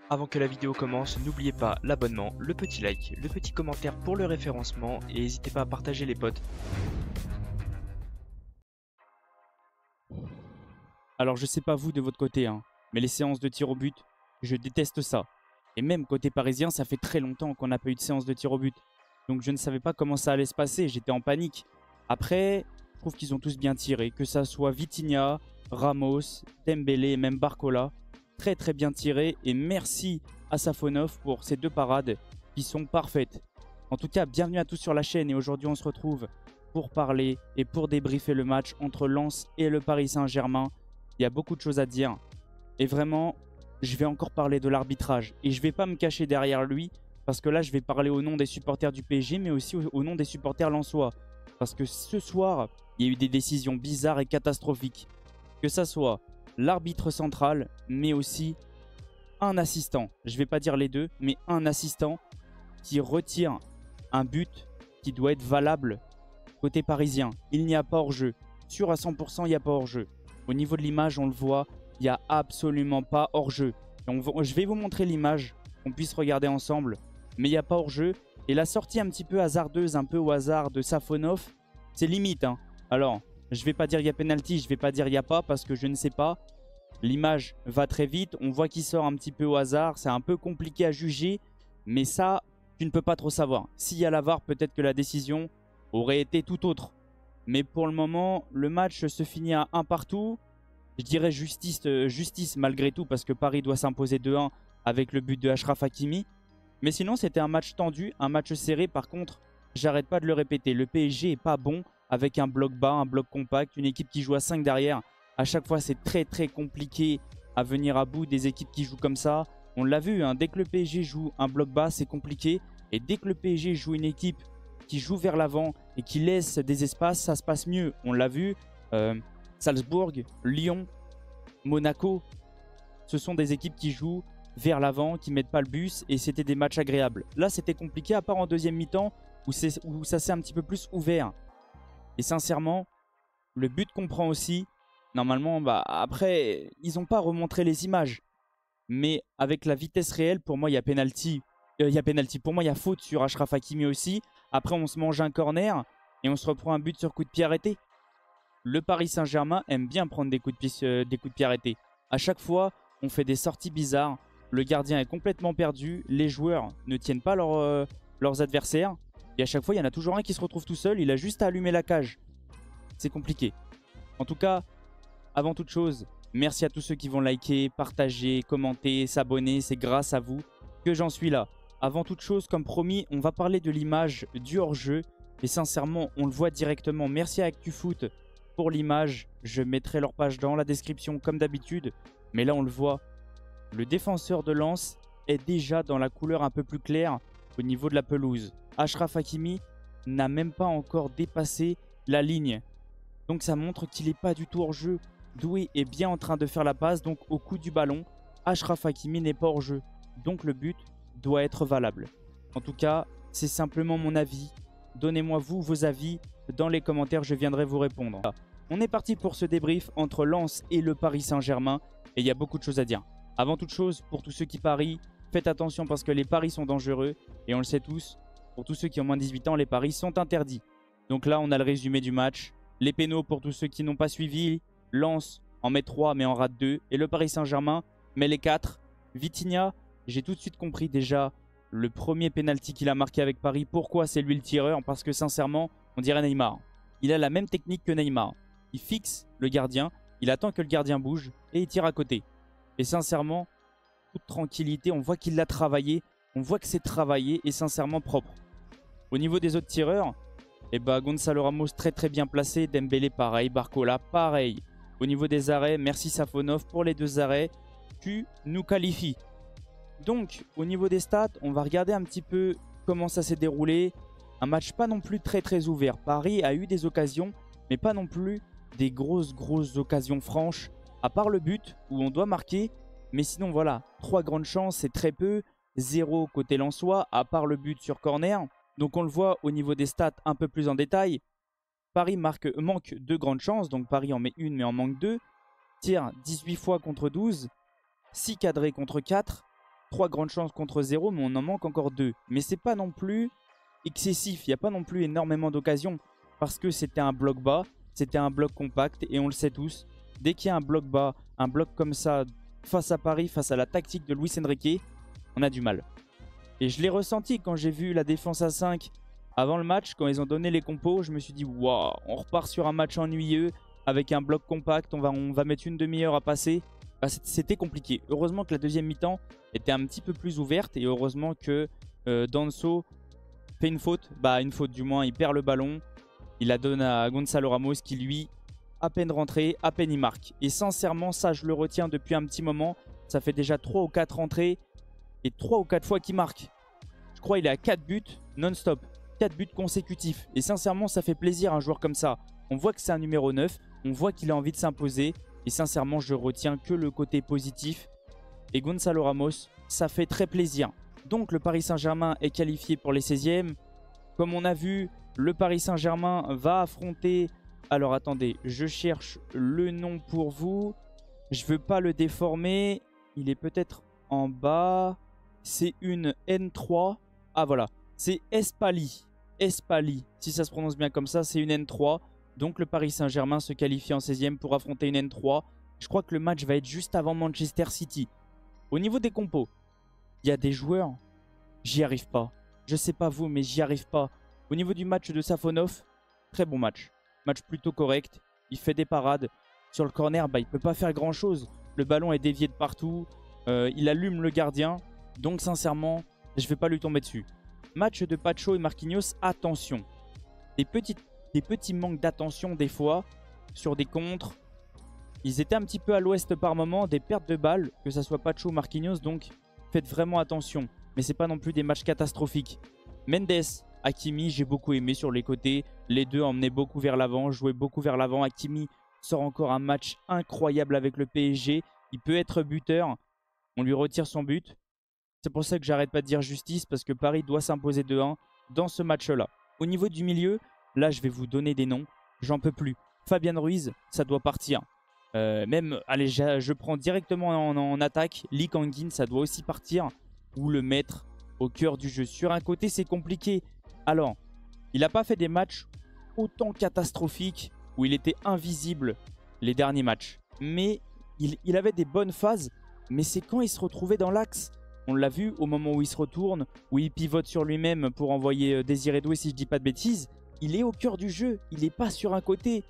Avant que la vidéo commence, n'oubliez pas l'abonnement, le petit like, le petit commentaire pour le référencement et n'hésitez pas à partager les potes. Alors je sais pas vous de votre côté, hein, mais les séances de tir au but, je déteste ça. Et même côté parisien, ça fait très longtemps qu'on n'a pas eu de séance de tir au but. Donc je ne savais pas comment ça allait se passer, j'étais en panique. Après, je trouve qu'ils ont tous bien tiré, que ça soit Vitinha, Ramos, Dembélé et même Barcola. Très très bien tiré et merci à Safonov pour ces deux parades qui sont parfaites. En tout cas, bienvenue à tous sur la chaîne et aujourd'hui on se retrouve pour parler et pour débriefer le match entre Lens et le Paris Saint-Germain. Il y a beaucoup de choses à dire et vraiment, je vais encore parler de l'arbitrage et je ne vais pas me cacher derrière lui parce que là, je vais parler au nom des supporters du PSG mais aussi au nom des supporters lensois. Parce que ce soir, il y a eu des décisions bizarres et catastrophiques. Que ça soit l'arbitre central, mais aussi un assistant. Je ne vais pas dire les deux, mais un assistant qui retire un but qui doit être valable côté parisien. Il n'y a pas hors-jeu. Sûr à 100%, il n'y a pas hors-jeu. Au niveau de l'image, on le voit, il n'y a absolument pas hors-jeu. Je vais vous montrer l'image, qu'on puisse regarder ensemble, mais il n'y a pas hors-jeu. Et la sortie un petit peu hasardeuse, un peu au hasard de Safonov, c'est limite, hein. Alors, je ne vais pas dire il y a penalty, je ne vais pas dire il n'y a pas parce que je ne sais pas. L'image va très vite, on voit qu'il sort un petit peu au hasard, c'est un peu compliqué à juger, mais ça, tu ne peux pas trop savoir. S'il y a la VAR, peut-être que la décision aurait été tout autre. Mais pour le moment, le match se finit à 1 partout. Je dirais justice malgré tout parce que Paris doit s'imposer 2-1 avec le but de Achraf Hakimi. Mais sinon, c'était un match tendu, un match serré. Par contre, j'arrête pas de le répéter, le PSG est pas bon avec un bloc bas, un bloc compact, une équipe qui joue à 5 derrière. À chaque fois, c'est très très compliqué à venir à bout des équipes qui jouent comme ça. On l'a vu, hein, dès que le PSG joue un bloc bas, c'est compliqué. Et dès que le PSG joue une équipe qui joue vers l'avant et qui laisse des espaces, ça se passe mieux. On l'a vu, Salzbourg, Lyon, Monaco, ce sont des équipes qui jouent vers l'avant, qui ne mettent pas le bus et c'était des matchs agréables. Là, c'était compliqué à part en deuxième mi-temps où ça s'est un petit peu plus ouvert. Et sincèrement, le but qu'on prend aussi, normalement, après, ils n'ont pas remontré les images. Mais avec la vitesse réelle, pour moi, il y a penalty. Pour moi, il y a faute sur Achraf Hakimi aussi. Après, on se mange un corner et on se reprend un but sur coup de pied arrêté. Le Paris Saint-Germain aime bien prendre des coups de pied arrêtés. À chaque fois, on fait des sorties bizarres. Le gardien est complètement perdu. Les joueurs ne tiennent pas leurs adversaires. Et à chaque fois, il y en a toujours un qui se retrouve tout seul. Il a juste à allumer la cage. C'est compliqué. En tout cas, avant toute chose, merci à tous ceux qui vont liker, partager, commenter, s'abonner. C'est grâce à vous que j'en suis là. Avant toute chose, comme promis, on va parler de l'image du hors-jeu. Et sincèrement, on le voit directement. Merci à ActuFoot pour l'image. Je mettrai leur page dans la description comme d'habitude. Mais là, on le voit. Le défenseur de Lens est déjà dans la couleur un peu plus claire au niveau de la pelouse. Achraf Hakimi n'a même pas encore dépassé la ligne. Donc ça montre qu'il n'est pas du tout hors jeu. Doué est bien en train de faire la passe. Donc au coup du ballon, Achraf Hakimi n'est pas hors jeu. Donc le but doit être valable. En tout cas, c'est simplement mon avis. Donnez-moi vous vos avis dans les commentaires, je viendrai vous répondre. On est parti pour ce débrief entre Lens et le Paris Saint-Germain. Et il y a beaucoup de choses à dire. Avant toute chose, pour tous ceux qui parient, faites attention parce que les paris sont dangereux. Et on le sait tous, pour tous ceux qui ont moins de 18 ans, les paris sont interdits. Donc là, on a le résumé du match. Les pénaux pour tous ceux qui n'ont pas suivi. Lens en met 3 mais en rate 2. Et le Paris Saint-Germain met les 4. Vitinha, j'ai tout de suite compris déjà le premier penalty qu'il a marqué avec Paris. Pourquoi c'est lui le tireur? Parce que sincèrement, on dirait Neymar. Il a la même technique que Neymar. Il fixe le gardien, il attend que le gardien bouge et il tire à côté. Et sincèrement, toute tranquillité, on voit qu'il l'a travaillé. On voit que c'est travaillé et sincèrement propre. Au niveau des autres tireurs, Gonzalo Ramos très très bien placé. Dembélé pareil, Barcola pareil. Au niveau des arrêts, merci Safonov pour les 2 arrêts. Tu nous qualifies. Donc, au niveau des stats, on va regarder un petit peu comment ça s'est déroulé. Un match pas non plus très très ouvert. Paris a eu des occasions, mais pas non plus des grosses occasions franches. À part le but, où on doit marquer. Mais sinon, voilà, 3 grandes chances, c'est très peu. 0 côté lensois, à part le but sur corner. Donc on le voit au niveau des stats un peu plus en détail. Paris manque 2 grandes chances. Donc Paris en met 1 mais en manque 2. Tire 18 fois contre 12. 6 cadrés contre 4. 3 grandes chances contre 0, mais on en manque encore 2. Mais c'est pas non plus excessif. Il n'y a pas non plus énormément d'occasions parce que c'était un bloc bas, c'était un bloc compact et on le sait tous. Dès qu'il y a un bloc bas, un bloc comme ça face à Paris, face à la tactique de Luis Enrique, on a du mal. Et je l'ai ressenti quand j'ai vu la défense à 5 avant le match, quand ils ont donné les compos, je me suis dit waouh, on repart sur un match ennuyeux avec un bloc compact, on va mettre une demi-heure à passer. Bah, c'était compliqué. Heureusement que la deuxième mi-temps était un petit peu plus ouverte et heureusement que Danso fait une faute. Bah une faute du moins, il perd le ballon. Il la donne à Gonzalo Ramos qui lui, à peine rentré, à peine il marque. Et sincèrement ça je le retiens depuis un petit moment. Ça fait déjà 3 ou 4 rentrées et 3 ou 4 fois qu'il marque. Je crois qu'il est à 4 buts non-stop. 4 buts consécutifs. Et sincèrement ça fait plaisir un joueur comme ça. On voit que c'est un numéro 9. On voit qu'il a envie de s'imposer. Et sincèrement, je retiens que le côté positif. Et Gonzalo Ramos, ça fait très plaisir. Donc, le Paris Saint-Germain est qualifié pour les 16e. Comme on a vu, le Paris Saint-Germain va affronter... Alors, attendez, je cherche le nom pour vous. Je ne veux pas le déformer. Il est peut-être en bas. C'est une N3. Ah, voilà. C'est Espali. Espali. Si ça se prononce bien comme ça, c'est une N3. Donc le Paris Saint-Germain se qualifie en 16e pour affronter une N3. Je crois que le match va être juste avant Manchester City. Au niveau des compos, il y a des joueurs, j'y arrive pas. Je sais pas vous, mais j'y arrive pas. Au niveau du match de Safonov, très bon match. Match plutôt correct. Il fait des parades. Sur le corner, bah, il peut pas faire grand chose. Le ballon est dévié de partout. Il allume le gardien. Donc sincèrement, je vais pas lui tomber dessus. Match de Pacho et Marquinhos, attention. Des petits manques d'attention des fois sur des contres. Ils étaient un petit peu à l'ouest par moment, des pertes de balles, que ça soit Pacho ou Marquinhos, donc faites vraiment attention. Mais c'est pas non plus des matchs catastrophiques. Mendes, Hakimi, j'ai beaucoup aimé sur les côtés. Les deux emmenaient beaucoup vers l'avant, jouaient beaucoup vers l'avant. Hakimi sort encore un match incroyable avec le PSG. Il peut être buteur. On lui retire son but. C'est pour ça que j'arrête pas de dire justice, parce que Paris doit s'imposer 2-1 dans ce match-là. Au niveau du milieu, là, je vais vous donner des noms. J'en peux plus. Fabien Ruiz, ça doit partir. Allez, je prends directement en attaque. Lee Kang-in, ça doit aussi partir. Ou le mettre au cœur du jeu. Sur un côté, c'est compliqué. Alors, il n'a pas fait des matchs autant catastrophiques où il était invisible les derniers matchs. Mais il avait des bonnes phases. Mais c'est quand il se retrouvait dans l'axe. On l'a vu au moment où il se retourne, où il pivote sur lui-même pour envoyer Désiré Doué, si je dis pas de bêtises. Il est au cœur du jeu, il n'est pas sur un côté.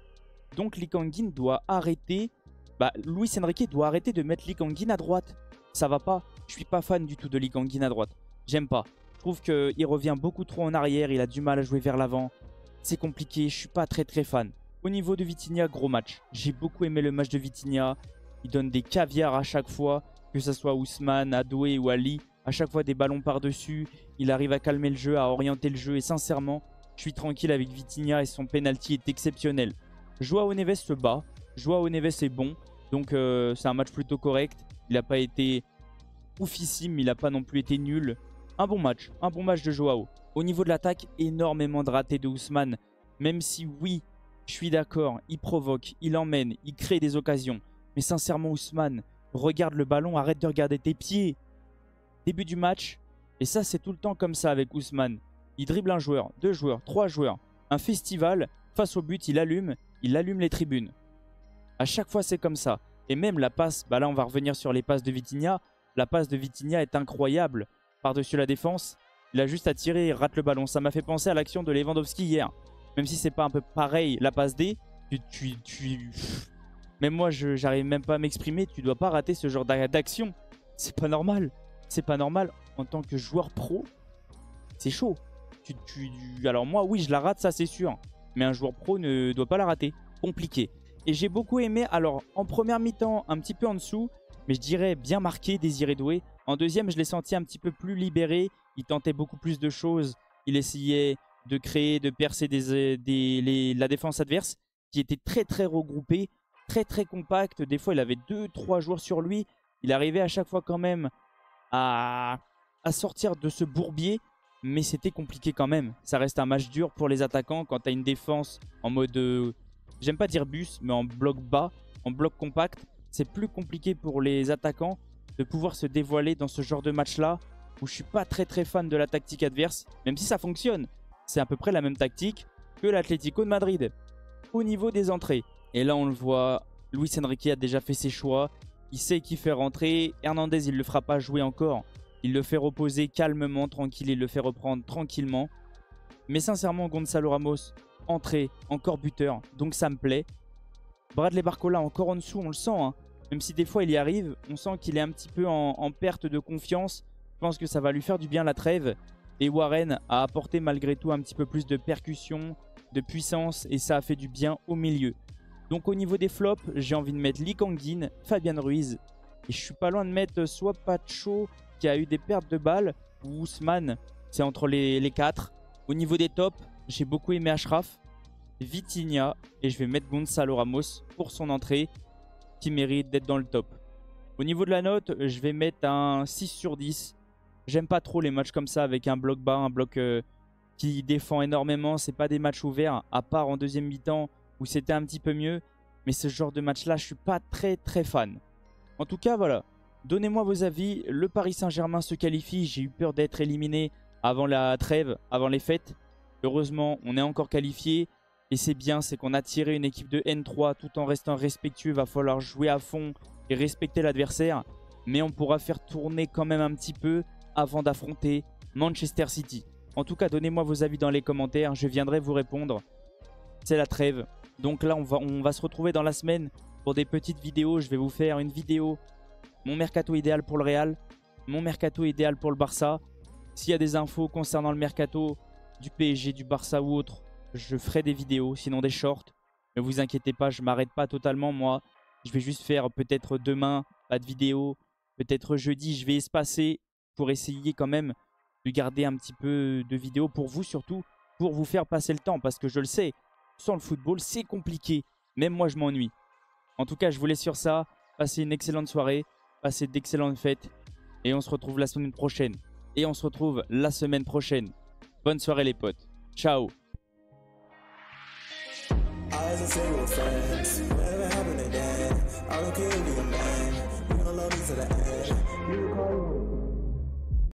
Donc Lee Kang-in doit arrêter. Luis Enrique doit arrêter de mettre Lee Kang-in à droite. Ça va pas. Je suis pas fan du tout de Lee Kang-in à droite. J'aime pas. Je trouve qu'il revient beaucoup trop en arrière. Il a du mal à jouer vers l'avant. C'est compliqué. Je suis pas très fan. Au niveau de Vitinha, gros match. J'ai beaucoup aimé le match de Vitinha. Il donne des caviars à chaque fois. Que ce soit Ousmane, Adoué ou Ali. À chaque fois des ballons par-dessus. Il arrive à calmer le jeu, à orienter le jeu. Et sincèrement, je suis tranquille avec Vitinha et son penalty est exceptionnel. Joao Neves se bat. Joao Neves est bon. Donc c'est un match plutôt correct. Il n'a pas été oufissime, mais il n'a pas non plus été nul. Un bon match de Joao. Au niveau de l'attaque, énormément de ratés de Ousmane. Même si oui, je suis d'accord, il provoque, il emmène, il crée des occasions. Mais sincèrement Ousmane, regarde le ballon, arrête de regarder tes pieds. Début du match, et ça c'est tout le temps comme ça avec Ousmane. Il dribble un joueur, 2 joueurs, 3 joueurs. Un festival, face au but, il allume les tribunes. À chaque fois c'est comme ça. Et même la passe, là on va revenir sur les passes de Vitinha. La passe de Vitinha est incroyable. Par-dessus la défense, il a juste à tirer et rate le ballon. Ça m'a fait penser à l'action de Lewandowski hier. Même si c'est pas un peu pareil, la passe D, même moi j'arrive même pas à m'exprimer. Tu dois pas rater ce genre d'action. C'est pas normal. C'est pas normal. En tant que joueur pro, c'est chaud. Alors moi oui je la rate, ça c'est sûr. Mais un joueur pro ne doit pas la rater. Compliqué. Et j'ai beaucoup aimé, alors en première mi-temps un petit peu en dessous, mais je dirais bien marqué Désiré Doué. En deuxième je l'ai senti un petit peu plus libéré. Il tentait beaucoup plus de choses. Il essayait de créer, de percer la défense adverse qui était très regroupée, très compacte. Des fois il avait 2-3 joueurs sur lui. Il arrivait à chaque fois quand même à sortir de ce bourbier. Mais c'était compliqué quand même. Ça reste un match dur pour les attaquants quand tu as une défense en mode... j'aime pas dire bus, mais en bloc bas, en bloc compact. C'est plus compliqué pour les attaquants de pouvoir se dévoiler dans ce genre de match-là où je suis pas très fan de la tactique adverse, même si ça fonctionne. C'est à peu près la même tactique que l'Atlético de Madrid au niveau des entrées. Et là, on le voit, Luis Enrique a déjà fait ses choix. Il sait qui fait rentrer. Hernandez, il ne le fera pas jouer encore. Il le fait reposer calmement, tranquille. Il le fait reprendre tranquillement. Mais sincèrement, Gonzalo Ramos, entrée, encore buteur. Donc ça me plaît. Bradley Barcola, encore en dessous, on le sent. Hein. Même si des fois il y arrive, on sent qu'il est un petit peu en perte de confiance. Je pense que ça va lui faire du bien la trêve. Et Warren a apporté malgré tout un petit peu plus de percussion, de puissance. Et ça a fait du bien au milieu. Donc au niveau des flops, j'ai envie de mettre Lee Kang-in, Fabian Ruiz. Et je suis pas loin de mettre soit Pacho qui a eu des pertes de balles ou Ousmane. C'est entre les quatre. Au niveau des tops, j'ai beaucoup aimé Achraf, Vitinha et je vais mettre Gonzalo Ramos pour son entrée qui mérite d'être dans le top. Au niveau de la note, je vais mettre un 6 sur 10. J'aime pas trop les matchs comme ça avec un bloc bas, un bloc qui défend énormément. C'est pas des matchs ouverts, à part en deuxième mi-temps où c'était un petit peu mieux. Mais ce genre de match-là, je suis pas très fan. En tout cas, voilà. Donnez-moi vos avis. Le Paris Saint-Germain se qualifie. J'ai eu peur d'être éliminé avant la trêve, avant les fêtes. Heureusement, on est encore qualifié. Et c'est bien, c'est qu'on a tiré une équipe de N3 tout en restant respectueux. Il va falloir jouer à fond et respecter l'adversaire. Mais on pourra faire tourner quand même un petit peu avant d'affronter Manchester City. En tout cas, donnez-moi vos avis dans les commentaires. Je viendrai vous répondre. C'est la trêve. Donc là, on va se retrouver dans la semaine pour des petites vidéos. Je vais vous faire une vidéo. Mon mercato idéal pour le Real. Mon mercato idéal pour le Barça. S'il y a des infos concernant le mercato du PSG, du Barça ou autre, je ferai des vidéos, sinon des shorts. Ne vous inquiétez pas, je ne m'arrête pas totalement moi. Je vais juste faire peut-être demain, pas de vidéo. Peut-être jeudi, je vais espacer pour essayer quand même de garder un petit peu de vidéos pour vous surtout. Pour vous faire passer le temps, parce que je le sais, sans le football, c'est compliqué. Même moi, je m'ennuie. En tout cas, je vous laisse sur ça. Passez une excellente soirée. Passez d'excellentes fêtes. Et on se retrouve la semaine prochaine. Bonne soirée les potes. Ciao. Eyes and say we're friends. Whatever happened to that? I don't care if you're a man. You gon' love me to the end. You call me